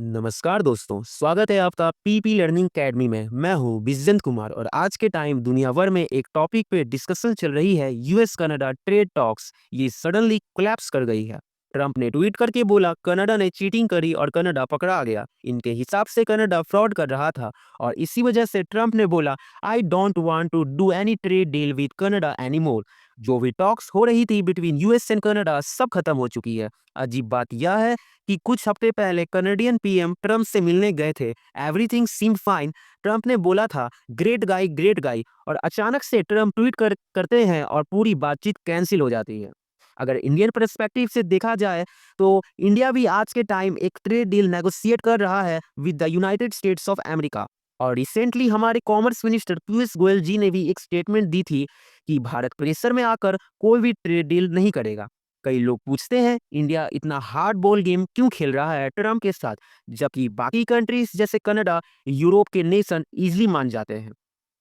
नमस्कार दोस्तों, स्वागत है आपका पीपी लर्निंग अकेडमी में। मैं हूं बिजंत कुमार और आज के टाइम दुनिया भर में एक टॉपिक पे डिस्कशन चल रही है। यूएस कनाडा ट्रेड टॉक्स ये सडनली कोलैप्स कर गई है। ट्रंप ने ट्वीट करके बोला कनाडा ने चीटिंग करी और कनाडा पकड़ा गया। इनके हिसाब से कनाडा फ्रॉड कर रहा था और इसी वजह से ट्रंप ने बोला I don't want to do any trade deal with Canada anymore. जो भी टॉक्स हो रही थी बिटवीन यूएस एंड कनाडा सब खत्म हो चुकी है। अजीब बात यह है कि कुछ हफ्ते पहले कनाडियन पीएम ट्रंप से मिलने गए थे। एवरीथिंग सीम फाइन, ट्रंप ने बोला था ग्रेट गाई और अचानक से ट्रंप ट्वीट करते हैं और पूरी बातचीत कैंसिल हो जाती है। अगर इंडियन पर्सपेक्टिव से देखा जाए तो इंडिया भी आज के टाइम एक ट्रेड डील नेगोशिएट कर रहा है with the United states of America. और रिसेंटली हमारे कॉमर्स मिनिस्टर पीयूष गोयल जी ने भी एक स्टेटमेंट दी थी कि भारत प्रेशर में आकर कोई भी ट्रेड डील नहीं करेगा। कई लोग पूछते हैं इंडिया इतना हार्ड बॉल गेम क्यों खेल रहा है ट्रम्प के साथ, जबकि बाकी कंट्रीज जैसे कनाडा, यूरोप के नेशन इजीली मान जाते हैं।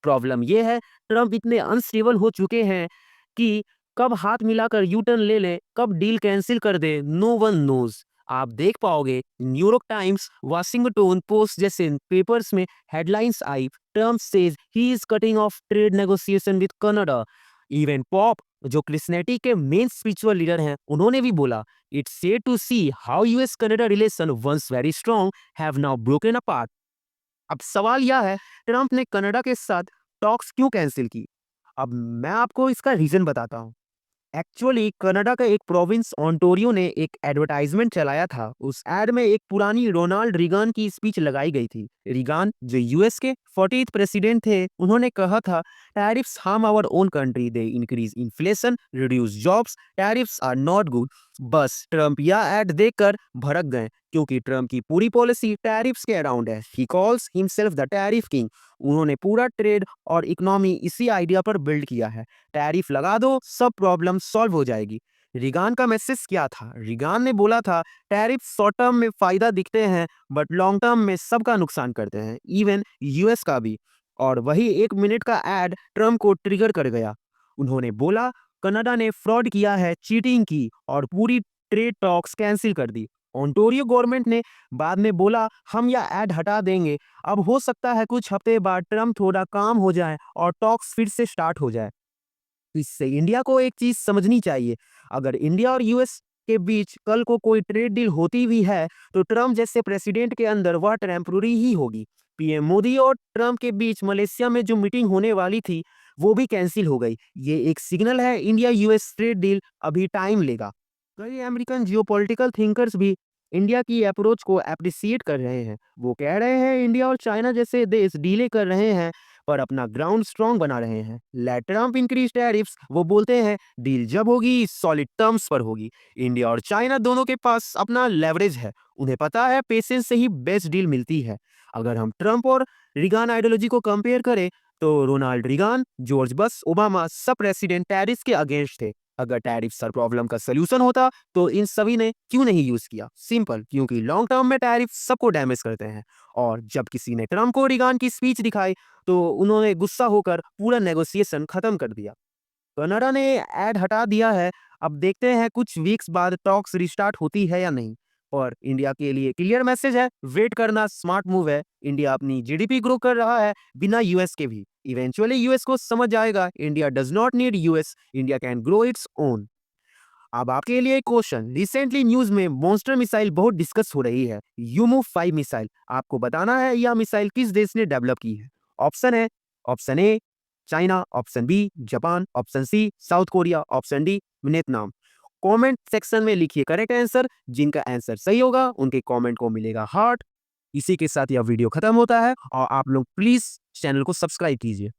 प्रॉब्लम यह है ट्रम्प इतने अनस्टेबल हो चुके हैं कि कब हाथ मिलाकर यू टर्न ले ले, कब डील कैंसिल कर दे, नो वन नोज। आप देख पाओगे न्यूयॉर्क टाइम्स, वाशिंगटन पोस्ट जैसे पेपर्स में headlines I Trump says he is cutting off trade negotiation with Canada. Even Pope जो क्रिस्टियनिटी के मेन स्पिरिचुअल लीडर हैं उन्होंने भी बोला it's sad to see how US Canada relation once very strong have now broken apart. अब सवाल यह है ट्रंप ने कनाडा के साथ टॉक्स क्यों कैंसिल की। अब मैं आपको इसका रीजन बताता हूँ। एक्चुअली कनाडा का एक प्रोविंस ओंटारियो ने एक एडवर्टाइजमेंट चलाया था। उस एड में एक पुरानी रोनाल्ड रीगन की स्पीच लगाई गई थी। रीगन जो यूएस के 40th प्रेसिडेंट थे, उन्होंने कहा था tariffs harm our own country, they increase inflation, reduce jobs, tariffs are not good. बस ट्रंप यह एड देखकर भड़क गए क्योंकि ट्रंप की पूरी पॉलिसी टैरिफ्स के अराउंड है। He calls himself the tariff king. उन्होंने पूरा ट्रेड और इकोनॉमी इसी आइडिया पर बिल्ड किया है। टैरिफ लगा दो, सब प्रॉब्लम सॉल्व हो जाएगी। रिगान का मैसेज क्या था? रिगान ने बोला था टैरिफ शॉर्ट टर्म में फायदा दिखते हैं बट लॉन्ग टर्म में सबका नुकसान करते हैं, इवन यूएस का भी। और वही 1 मिनट का एड ट्रम्प को ट्रिगर कर गया। उन्होंने बोला कनाडा ने फ्रॉड किया है, चीटिंग की और पूरी ट्रेड टॉक्स कैंसिल कर दी। ओंटारियो गवर्नमेंट ने बाद में बोला हम यह एड हटा देंगे। अब हो सकता है कुछ हफ्ते बाद ट्रम्प थोड़ा काम हो जाए और टॉक्स फिर से स्टार्ट हो जाए। तो इससे इंडिया को एक चीज समझनी चाहिए, अगर इंडिया और यूएस के बीच कल को कोई ट्रेड डील होती भी है तो ट्रम्प जैसे प्रेसिडेंट के अंदर वह टेम्पररी ही होगी। पीएम मोदी और ट्रम्प के बीच मलेशिया में जो मीटिंग होने वाली थी वो भी कैंसिल हो गई। ये एक सिग्नल है इंडिया यूएस ट्रेड डील अभी टाइम लेगा। कई अमेरिकन जियोपॉलिटिकल थिंकर्स भी इंडिया की अप्रोच को अप्रिशिएट कर रहे हैं। वो कह रहे हैं इंडिया और चाइना जैसे देश डीले कर रहे हैं पर अपना ग्राउंड स्ट्रांग बना रहे हैं। लेट ट्रम्प इंक्रीज टैरिफ्स, वो बोलते हैं डील जब होगी सॉलिड टर्म्स पर होगी। इंडिया और चाइना दोनों के पास अपना लेवरेज है, उन्हें पता है पेशेंस से ही बेस्ट डील मिलती है। अगर हम ट्रम्प और रिगान आइडियोलॉजी को कंपेयर करें तो रोनाल्ड रिगान, जॉर्ज बस, ओबामा सब प्रेसिडेंट टैरिफ के अगेंस्ट थे। अगर टैरिफ सर प्रॉब्लम का सोल्यूशन होता तो इन सभी ने क्यों नहीं यूज किया? सिंपल, क्योंकि लॉन्ग टर्म में टैरिफ सबको डैमेज करते हैं। और जब किसी ने ट्रम्प को रिगान की स्पीच दिखाई तो उन्होंने गुस्सा होकर पूरा नेगोशिएशन खत्म कर दिया। कनाडा ने ऐड हटा दिया है। अब देखते हैं कुछ वीक्स बाद टॉक्स रिस्टार्ट होती है या नहीं। और इंडिया के लिए क्लियर मैसेज है, वेट करना स्मार्ट मूव है। इंडिया अपनी जीडीपी ग्रो कर रहा है बिना यूएस के भी। इवेंचुअली यूएस को समझ आएगा India does not need US, India can grow its own. अब आपके लिए क्वेश्चन, रिसेंटली न्यूज में मॉन्स्टर मिसाइल बहुत डिस्कस हो रही है, यूमो 5 मिसाइल। आपको बताना है यह मिसाइल किस देश ने डेवलप की है। ऑप्शन है, option A China, option B Japan, option C South Korea, option D Vietnam. Comment section में लिखिए करेक्ट आंसर। जिनका आंसर सही होगा उनके कमेंट को मिलेगा हार्ट। इसी के साथ यह वीडियो खत्म होता है और आप लोग प्लीज चैनल को सब्सक्राइब कीजिए।